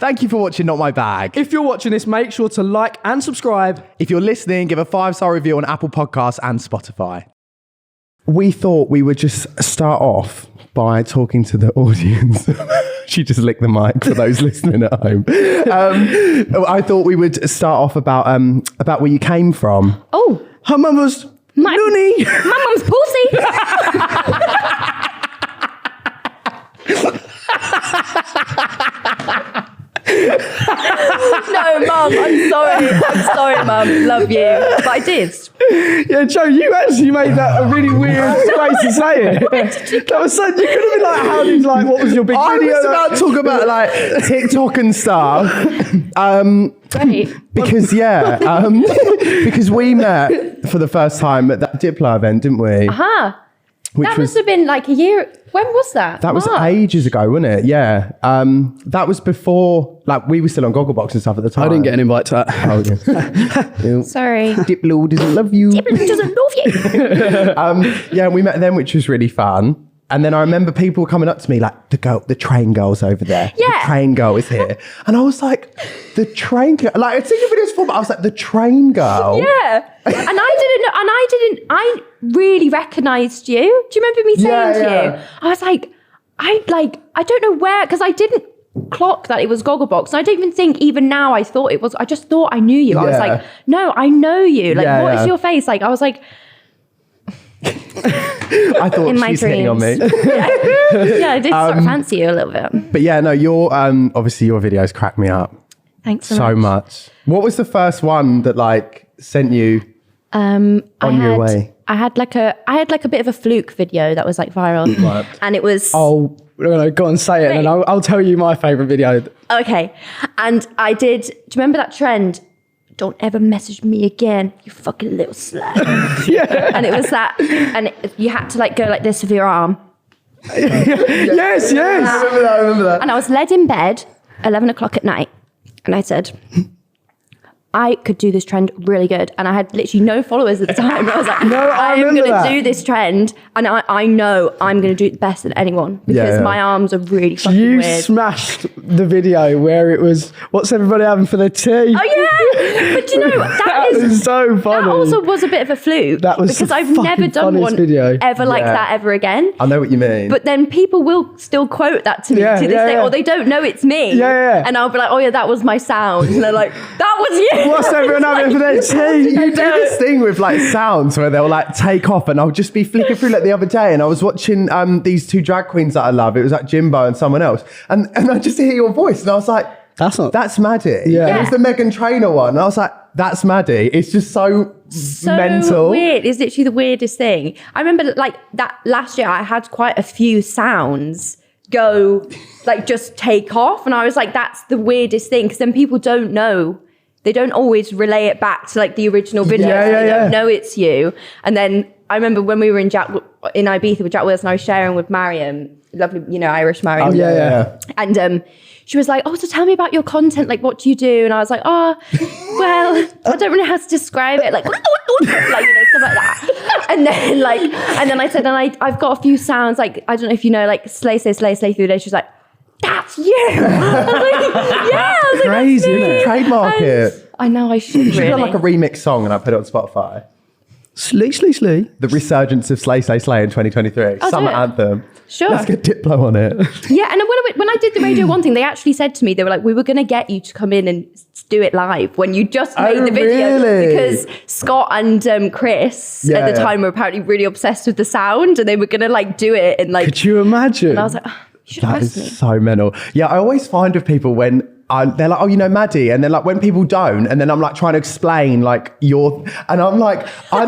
Thank you for watching Not My Bag. If you're watching this, make sure to like and subscribe. If you're listening, give a 5-star review on Apple Podcasts and Spotify. We thought we would just start off by talking to the audience. She just licked the mic for those listening at home. I thought we would start off about where you came from. Oh, Her mum was loony. my mum's pussy. No, Mum, I'm sorry, Mum. Love you. But I did. Yeah, Joe, you actually made that a really weird way to say it. That was so, you could have been like, how did, like, what was your big I video? was about to talk about like TikTok and stuff. Great. Because because we met for the first time at that Diplo event, didn't we? Aha. Which That must have been like a year. When was that? That was March. ages ago, wasn't it? Yeah. That was before, like, we were still on Gogglebox and stuff at the time. I didn't get an invite to that. Oh, yeah. Sorry. Diplo doesn't love you. Diplo doesn't love you. Yeah, we met them, which was really fun. And then I remember people coming up to me like, the train girl's over there. Yeah. The train girl is here. And I was like, the train girl? Like, I'd seen your videos before, but I was like, the train girl? Yeah. And I really recognised you. Do you remember me saying to you? I was like, I don't know where, because I didn't clock that it was Gogglebox. And I don't even think even now I thought it was, I just thought I knew you. I was like, no, I know you. Like, what is your face? Like, I was like, I thought in my she's hitting on me. dreams. Yeah, I did sort of fancy you a little bit. But yeah, no, your obviously your videos crack me up Thanks so much. What was the first one that like sent you on your way? I had like a bit of a fluke video that was like viral. Right. And it was Oh, no, go and say it, and then I'll tell you my favourite video. okay. And I did. Do you remember that trend? Don't ever message me again, you fucking little slut. Yeah. And it was that, and you had to like go like this with your arm. Yes. I remember that. And I was led in bed, 11 o'clock at night, and I said, I could do this trend really good. And I had literally no followers at the time. I was like, No, I I am remember going to that. do this trend. And I know I'm going to do it best than anyone because my arms are really fucking You weird. smashed the video where it was, what's everybody having for their tea? Oh yeah, but you know that It's so funny. That also was a bit of a fluke. That was because the I've never fucking done funniest one video. ever like Yeah. that ever again. I know what you mean. But then people will still quote that to me Yeah, to this yeah, day, yeah. or they don't know it's me. Yeah. And I'll be like, oh yeah, that was my sound. And they're like, that was you. What's everyone having for their tea? You do this thing with like sounds where they'll like take off, and I'll just be flicking through like the other day, and I was watching these two drag queens that I love. It was like Jimbo and someone else, and I just hear your voice, and I was like, that's Maddie. Yeah. And it was the Meghan Trainor one, and I was like, that's Maddie. It's just so mental. Weird. It's literally the weirdest thing. I remember like that last year, I had quite a few sounds go like just take off, and I was like, that's the weirdest thing, because then people don't know. They don't always relay it back to like the original video. They don't know it's you. And then I remember when we were in Ibiza with Jack Wilson, I was sharing with Mariam, lovely, Irish Mariam. Oh, yeah. And she was like, oh, so tell me about your content. Like, what do you do? And I was like, oh, well, I don't really know how to describe it. Like, stuff like that. And then I said, and I've got a few sounds, like, I don't know if you know, like, slay through the day. She was like, that's you. I was like, yeah. I was like, Crazy, isn't it? Trademark it. I know I should You should really. have like a remix song, and I put it on Spotify. Slee. The resurgence of Slay Slay Slay in 2023. I'll Summer do it. anthem. Sure. Let's get Diplo on it. Yeah, and when I did the Radio 1 thing, they actually said to me, they were like, we were going to get you to come in and do it live when you just made the video. Really? Because Scott and Chris at the time were apparently really obsessed with the sound, and they were going to like do it. And like, Could you imagine? and I was like, oh, you should have That asked is me. so mental. Yeah, I always find with people when they're like, oh, Maddie, and then like when people don't, and then I'm like trying to explain like and I'm like, I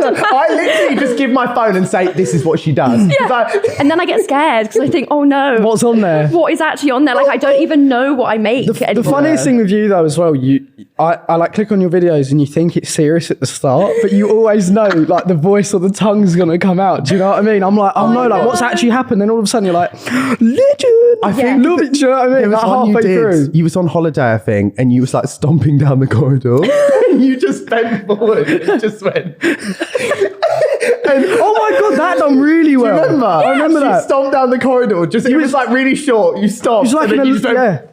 literally just give my phone and say, this is what she does. Yeah. And then I get scared because I think, oh no. What's on there? What is actually on there? Like, I don't even know what I make. The funniest thing with you though as well, I like click on your videos and you think it's serious at the start, but you always know like the voice or the tongue's gonna come out. Do you know what I mean? I'm like, oh no, like what's actually happened? Then all of a sudden you're like, legend. I think Do you know what I mean? there was Like one halfway through. you was on holiday, I think, and you was like stomping down the corridor. And you just bent forward and just went. Oh my god, that done really well. Remember? I remember You that. stomped down the corridor. It was like really short. You stopped. It was like and then an you just went,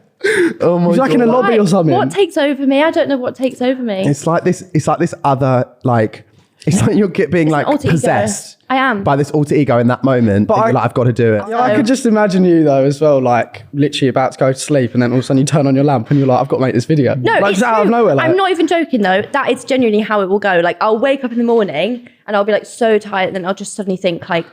Oh my He's like in a lobby or something. What takes over me? I don't know what takes over me. It's like this other, like, it's like you're being like alter ego. possessed. I am. By this alter ego in that moment. But you're like, I've got to do it. Yeah, I could just imagine you though as well, like literally about to go to sleep, and then all of a sudden you turn on your lamp and you're like, I've got to make this video. No, like it's just out of true. nowhere. Like, I'm not even joking though. That is genuinely how it will go. Like I'll wake up in the morning and I'll be like so tired, and then I'll just suddenly think like,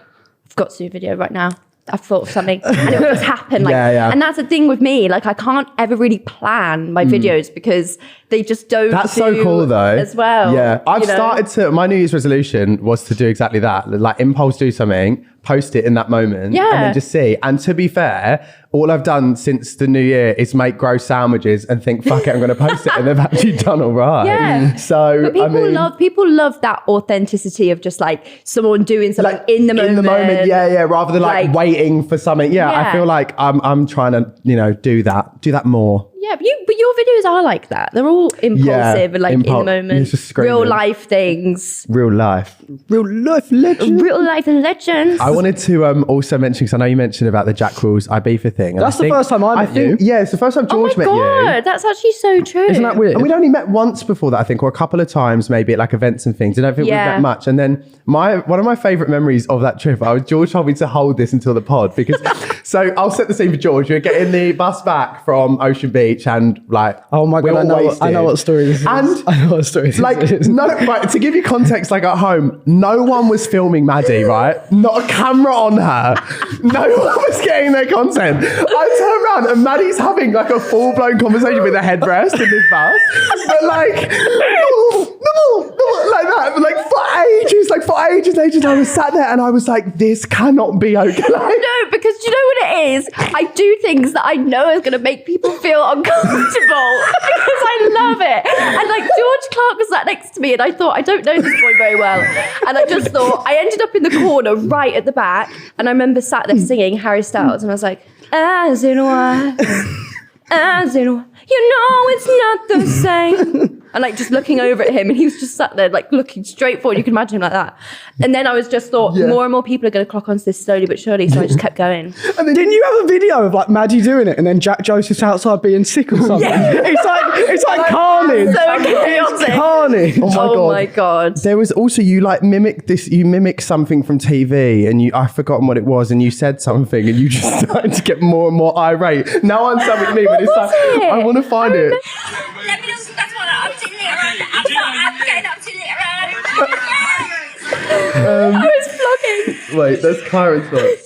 I've got to do a video right now. I've thought of something, and it will just happen. Like, and that's the thing with me. Like, I can't ever really plan my videos because they just don't. That's so cool, though. As well. Yeah, I've started to. My New Year's resolution was to do exactly that. Like, impulse do something, post it in that moment, and then just see. And to be fair, all I've done since the new year is make gross sandwiches and think, fuck it, I'm going to post it, and they've actually done all right. Yeah. So, but people love that authenticity of just like someone doing something like, in the moment. In the moment, yeah, rather than like waiting for something. Yeah, I feel like I'm trying to, do that more. Yeah, but your videos are like that. They're all impulsive and like in the moment. Just real life things. Real life legends. Real life legends. I wanted to also mention, because I know you mentioned about the Jack Rules Ibiza thing. That's the first time I met you. Yeah, it's the first time George met you. Oh my God, that's actually so true. Isn't that weird? And we'd only met once before that, I think, or a couple of times maybe at like events and things. I don't think we've met much. And then one of my favourite memories of that trip, George told me to hold this until the pod because, so I'll set the scene for George. We're getting the bus back from Ocean Beach and like, oh my God, I know what story this is. And I know what story this is. Right, to give you context, like at home, no one was filming Maddie, right? Not a camera on her. No one was getting their content. I turn around and Maddie's having like a full-blown conversation with a headrest in this bus. But like, like that. But like for ages, I was sat there and I was like, this cannot be okay. No, because do you know what it is? I do things that I know is going to make people feel uncomfortable because I love it. And like George Clark was sat next to me and I thought, I don't know this boy very well. And I just thought, I ended up in the corner right at the back. And I remember sat there singing Harry Styles and I was like, as it was, it's not the same. And like just looking over at him and he was just sat there like looking straight forward. You can imagine him like that. And then I was just thought more and more people are going to clock onto this slowly but surely. So I just kept going. And then, didn't you have a video of like Maddie doing it and then Jack Joseph's outside being sick or something? Yeah. It's like carnage. So chaotic. It's carnage. Oh my God. There was also, you like mimicked something from TV and I've forgotten what it was and you said something and you just started to get more and more irate. Now I'm something me, but it's like, I want to find it. Let me know that's what I'm doing I'm getting up to I was vlogging. Wait, that's Kyron's voice.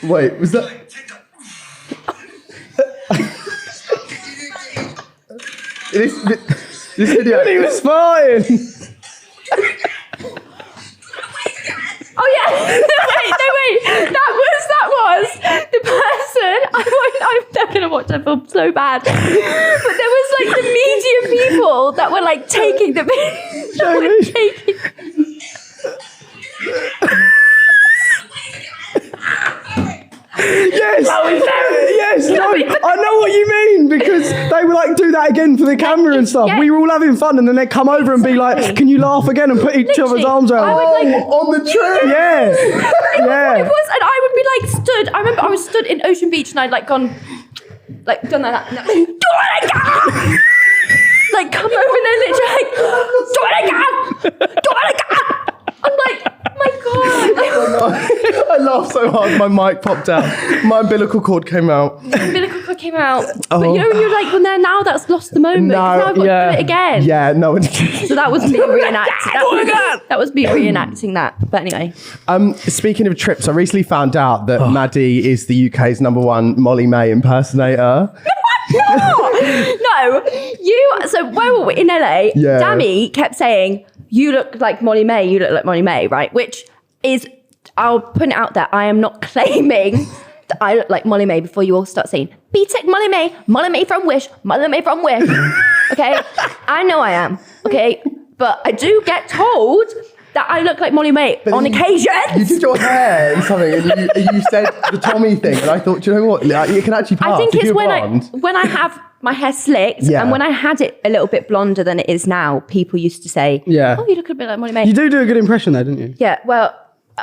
Wait, was that? this video. He was fine. Oh yeah, no wait, that was the person. I'm never gonna watch that film so bad. But there was like the media people that were like taking the Yes, no, I know what you mean because they would like do that again for the camera and stuff. Yeah. We were all having fun and then they'd come over and be like, can you laugh again and put each other's arms around? I would like on the tree. Yeah. It was, and I would be like stood. I remember I was stood in Ocean Beach and I'd like gone, like done that. Do it again! Like come over there, literally like, do it again! Do it again! I'm like, oh my God. I laughed so hard, my mic popped out. My umbilical cord came out. Umbilical cord came out. But you know when you're like, well, there now that's lost the moment. No, Now I've got to do it again. Yeah, no. So that was me reenacting. That was me reenacting that. But anyway. Speaking of trips, I recently found out that Maddie is the UK's #1 Molly May impersonator. No, so where were we? In LA, Yeah. Dammy kept saying, you look like Molly May, you look like Molly May, right? Which is, I'll put it out there, I am not claiming that I look like Molly May before you all start saying, B-Tech Molly May from Wish, Molly May from Wish. Okay? I know I am, okay? But I do get told that I look like Molly May on occasions. You did your hair and something, and you said the Tommy thing, and I thought, do you know what? You can actually pass. I think if it's you're when blonde. I have my hair slicked, and when I had it a little bit blonder than it is now, people used to say, "Oh, you look a bit like Molly May." You do a good impression though, didn't you? Yeah. Well,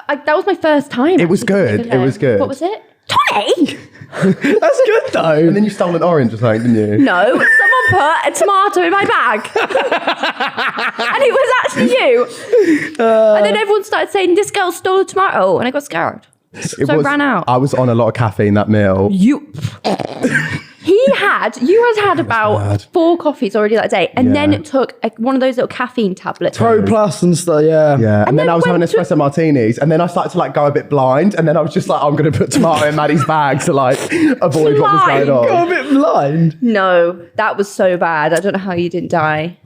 that was my first time. It was good. It was good. What was it? Tommy? That's good though. And then you stole an orange or something, didn't you? No, someone put a tomato in my bag. And it was actually you. And then everyone started saying, this girl stole a tomato. And I got scared. So I ran out. I was on a lot of caffeine that meal. You had about 4 coffees already that day, and then took one of those little caffeine tablets. Pro Plus and stuff, yeah. Yeah, and then I was having went to- espresso martinis, and then I started to like go a bit blind, and then I was just like, I'm going to put tomato in Maddie's bag to like avoid what was going on. Got a bit blind. No, that was so bad. I don't know how you didn't die.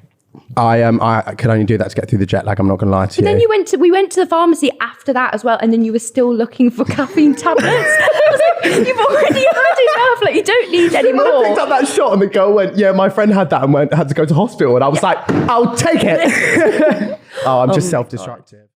I could only do that to get through the jet lag. I'm not going to lie to you. Then we went to the pharmacy after that as well, and then you were still looking for caffeine tablets. I was like, you've already had enough. Like, you don't need any I picked more. up that shot and the girl went, yeah, my friend had that and had to go to hospital. And I was like, I'll take it. I'm just self-destructive.